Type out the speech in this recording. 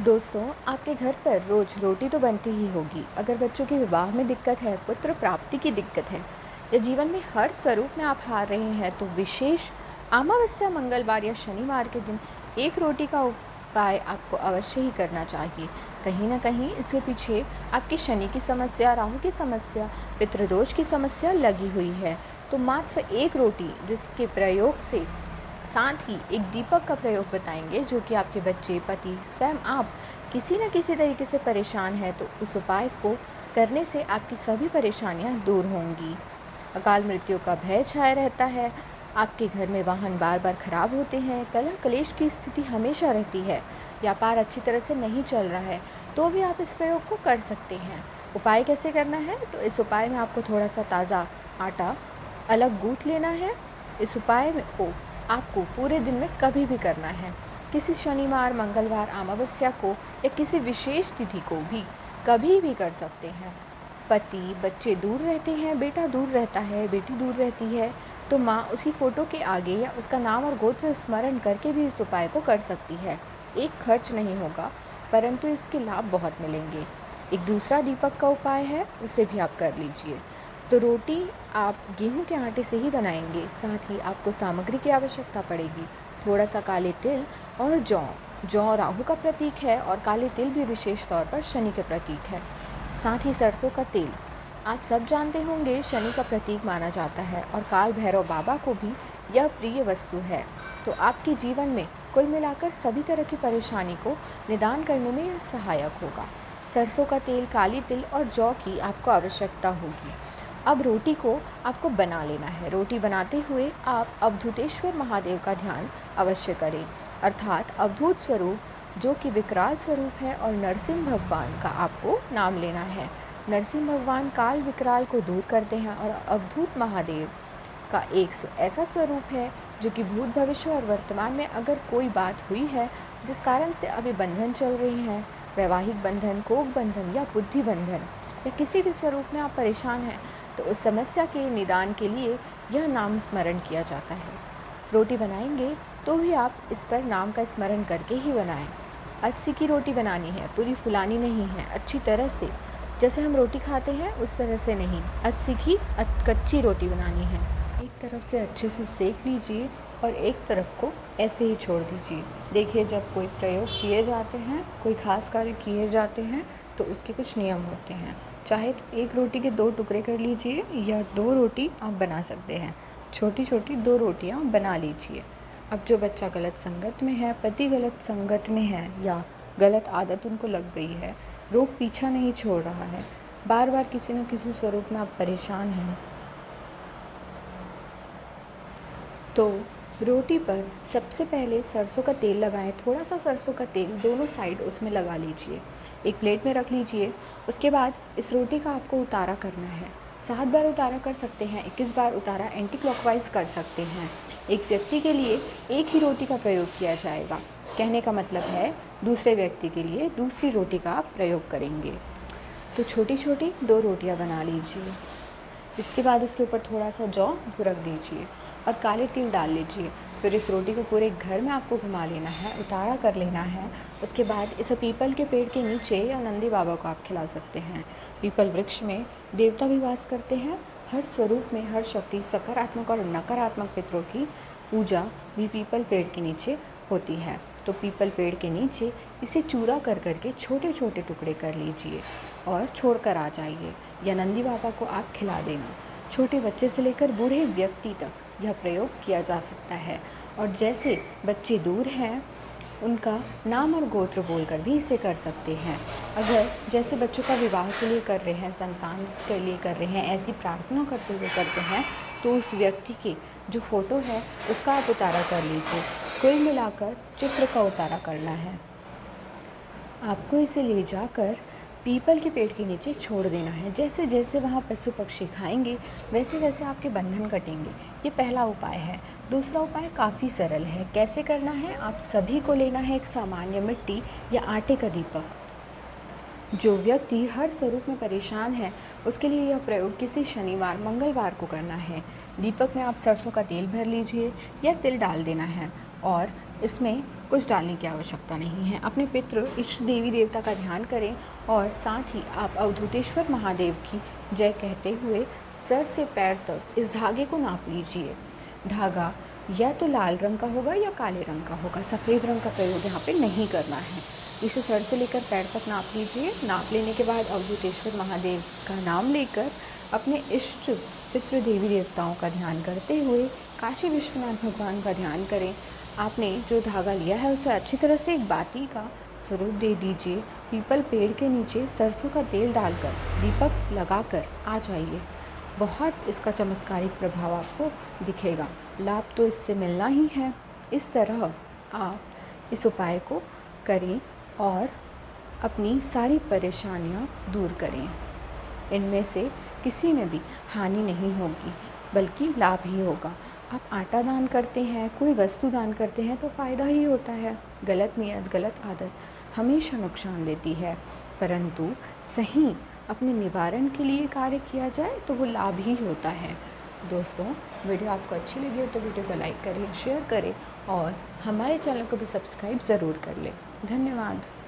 दोस्तों, आपके घर पर रोज रोटी तो बनती ही होगी। अगर बच्चों के विवाह में दिक्कत है, पुत्र प्राप्ति की दिक्कत है, या जीवन में हर स्वरूप में आप हार रहे हैं, तो विशेष अमावस्या, मंगलवार या शनिवार के दिन एक रोटी का उपाय आपको अवश्य ही करना चाहिए। कहीं ना कहीं इसके पीछे आपकी शनि की समस्या, राहु की समस्या, पितृदोष की समस्या लगी हुई है। तो मात्र एक रोटी जिसके प्रयोग से साथ ही एक दीपक का प्रयोग बताएंगे, जो कि आपके बच्चे, पति, स्वयं आप किसी न किसी तरीके से परेशान हैं, तो उस उपाय को करने से आपकी सभी परेशानियां दूर होंगी। अकाल मृत्यु का भय छाया रहता है, आपके घर में वाहन बार बार खराब होते हैं, कलह कलेश की स्थिति हमेशा रहती है, व्यापार अच्छी तरह से नहीं चल रहा है, तो भी आप इस प्रयोग को कर सकते हैं। उपाय कैसे करना है? तो इस उपाय में आपको थोड़ा सा ताज़ा आटा अलग गूँथ लेना है। इस उपाय को आपको पूरे दिन में कभी भी करना है। किसी शनिवार, मंगलवार, अमावस्या को या किसी विशेष तिथि को भी कभी भी कर सकते हैं। पति, बच्चे दूर रहते हैं, बेटा दूर रहता है, बेटी दूर रहती है, तो माँ उसकी फ़ोटो के आगे या उसका नाम और गोत्र स्मरण करके भी इस उपाय को कर सकती है। एक खर्च नहीं होगा, परंतु इसके लाभ बहुत मिलेंगे। एक दूसरा दीपक का उपाय है, उसे भी आप कर लीजिए। तो रोटी आप गेहूं के आटे से ही बनाएंगे। साथ ही आपको सामग्री की आवश्यकता पड़ेगी, थोड़ा सा काले तिल और जौ। जौ राहु का प्रतीक है और काले तिल भी विशेष तौर पर शनि के प्रतीक है। साथ ही सरसों का तेल, आप सब जानते होंगे, शनि का प्रतीक माना जाता है और काल भैरव बाबा को भी यह प्रिय वस्तु है। तो आपके जीवन में कुल मिलाकर सभी तरह की परेशानी को निदान करने में यह सहायक होगा। सरसों का तेल, काली तिल और जौ की आपको आवश्यकता होगी। अब रोटी को आपको बना लेना है। रोटी बनाते हुए आप अवधूतेश्वर महादेव का ध्यान अवश्य करें, अर्थात अवधूत स्वरूप जो कि विकराल स्वरूप है, और नरसिंह भगवान का आपको नाम लेना है। नरसिंह भगवान काल विकराल को दूर करते हैं और अवधूत महादेव का एक ऐसा स्वरूप है जो कि भूत, भविष्य और वर्तमान में अगर कोई बात हुई है जिस कारण से अभी बंधन चल रहे हैं, वैवाहिक बंधन, कोख बंधन या बुद्धि बंधन, या किसी भी स्वरूप में आप परेशान हैं, तो उस समस्या के निदान के लिए यह नाम स्मरण किया जाता है। रोटी बनाएंगे तो भी आप इस पर नाम का स्मरण करके ही बनाएं। अच्छी की रोटी बनानी है, पूरी फुलानी नहीं है, अच्छी तरह से जैसे हम रोटी खाते हैं उस तरह से नहीं, अच्छी की कच्ची रोटी बनानी है। एक तरफ से अच्छे से सेक लीजिए और एक तरफ को ऐसे ही छोड़ दीजिए। देखिए, जब कोई प्रयोग किए जाते हैं, कोई खास कार्य किए जाते हैं, तो उसके कुछ नियम होते हैं। चाहे तो एक रोटी के 2 टुकड़े कर लीजिए या 2 रोटी आप बना सकते हैं। छोटी छोटी 2 रोटियां बना लीजिए। अब जो बच्चा गलत संगत में है, पति गलत संगत में है, या गलत आदत उनको लग गई है, रोग पीछा नहीं छोड़ रहा है, बार बार किसी न किसी स्वरूप में आप परेशान हैं, तो रोटी पर सबसे पहले सरसों का तेल लगाएं। थोड़ा सा सरसों का तेल दोनों साइड उसमें लगा लीजिए, एक प्लेट में रख लीजिए। उसके बाद इस रोटी का आपको उतारा करना है। 7 बार उतारा कर सकते हैं, 21 बार उतारा एंटी क्लॉकवाइज कर सकते हैं। एक व्यक्ति के लिए एक ही रोटी का प्रयोग किया जाएगा। कहने का मतलब है, दूसरे व्यक्ति के लिए दूसरी रोटी का आप प्रयोग करेंगे। तो छोटी छोटी 2 रोटियां बना लीजिए। इसके बाद उसके ऊपर थोड़ा सा जौ रख दीजिए और काले तिल डाल लीजिए। फिर इस रोटी को पूरे घर में आपको घुमा लेना है, उतारा कर लेना है। उसके बाद इसे पीपल के पेड़ के नीचे या नंदी बाबा को आप खिला सकते हैं। पीपल वृक्ष में देवता भी वास करते हैं। हर स्वरूप में हर शक्ति, सकारात्मक और नकारात्मक पितरों की पूजा भी पीपल पेड़ के नीचे होती है। तो पीपल पेड़ के नीचे इसे चूरा कर करके छोटे छोटे टुकड़े कर लीजिए और छोड़ कर आ जाइए, या नंदी बाबा को आप खिला देना। छोटे बच्चे से लेकर बूढ़े व्यक्ति तक यह प्रयोग किया जा सकता है। और जैसे बच्चे दूर हैं, उनका नाम और गोत्र बोलकर भी इसे कर सकते हैं। अगर जैसे बच्चों का विवाह के लिए कर रहे हैं, संतान के लिए कर रहे हैं, ऐसी प्रार्थना करते हुए करते हैं, तो उस व्यक्ति की जो फ़ोटो है उसका आप उतारा कर लीजिए। कुल मिलाकर चित्र का उतारा करना है। आपको इसे ले जाकर पीपल के पेड़ के नीचे छोड़ देना है। जैसे जैसे वहाँ पशु पक्षी खाएंगे, वैसे वैसे आपके बंधन कटेंगे। ये पहला उपाय है। दूसरा उपाय काफ़ी सरल है। कैसे करना है? आप सभी को लेना है एक सामान्य मिट्टी या आटे का दीपक। जो व्यक्ति हर स्वरूप में परेशान है, उसके लिए यह प्रयोग किसी शनिवार, मंगलवार को करना है। दीपक में आप सरसों का तेल भर लीजिए या तिल डाल देना है, और इसमें कुछ डालने की आवश्यकता नहीं है। अपने पितृ इष्ट देवी देवता का ध्यान करें और साथ ही आप अवधूतेश्वर महादेव की जय कहते हुए सर से पैर तक इस धागे को नाप लीजिए। धागा या तो लाल रंग का होगा या काले रंग का होगा, सफ़ेद रंग का प्रयोग यहाँ पे नहीं करना है। इसे सर से लेकर पैर तक नाप लीजिए। नाप लेने के बाद अवधूतेश्वर महादेव का नाम लेकर अपने इष्ट पितृ देवी देवताओं का ध्यान करते हुए काशी विश्वनाथ भगवान का ध्यान करें। आपने जो धागा लिया है उसे अच्छी तरह से एक बाती का स्वरूप दे दीजिए। पीपल पेड़ के नीचे सरसों का तेल डालकर दीपक लगाकर आ जाइए। बहुत इसका चमत्कारिक प्रभाव आपको दिखेगा। लाभ तो इससे मिलना ही है। इस तरह आप इस उपाय को करें और अपनी सारी परेशानियां दूर करें। इनमें से किसी में भी हानि नहीं होगी बल्कि लाभ ही होगा। आप आटा दान करते हैं, कोई वस्तु दान करते हैं तो फ़ायदा ही होता है। गलत नियत, गलत आदत हमेशा नुकसान देती है, परंतु सही अपने निवारण के लिए कार्य किया जाए तो वो लाभ ही होता है। तो दोस्तों, वीडियो आपको अच्छी लगी हो तो वीडियो को लाइक करें, शेयर करें और हमारे चैनल को भी सब्सक्राइब ज़रूर कर लें। धन्यवाद।